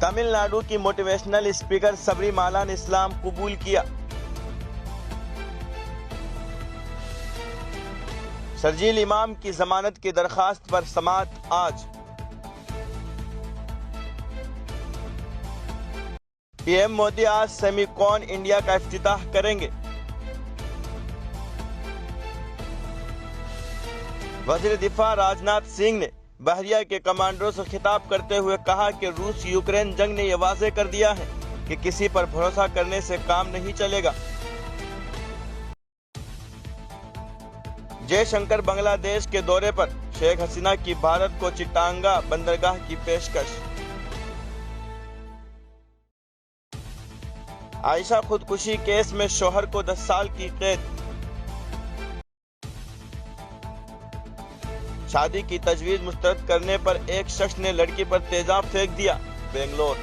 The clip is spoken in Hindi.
तमिलनाडु की मोटिवेशनल स्पीकर सबरीमाला ने इस्लाम कबूल किया। शर्जील इमाम की जमानत की दरखास्त पर समाअत आज। पीएम मोदी आज सेमीकॉन इंडिया का इफ्तिताह करेंगे। वजीर दिफा राजनाथ सिंह ने बहरिया के कमांडरों से खिताब करते हुए कहा कि रूस यूक्रेन जंग ने यह वाज़ेह कर दिया है कि किसी पर भरोसा करने से काम नहीं चलेगा। जयशंकर बांग्लादेश के दौरे पर, शेख हसीना की भारत को चिटांगा बंदरगाह की पेशकश। आयशा खुदकुशी केस में शौहर को 10 साल की कैद। शादी की तजवीज मुस्तरद करने पर एक शख्स ने लड़की पर तेजाब फेंक दिया, बेंगलोर।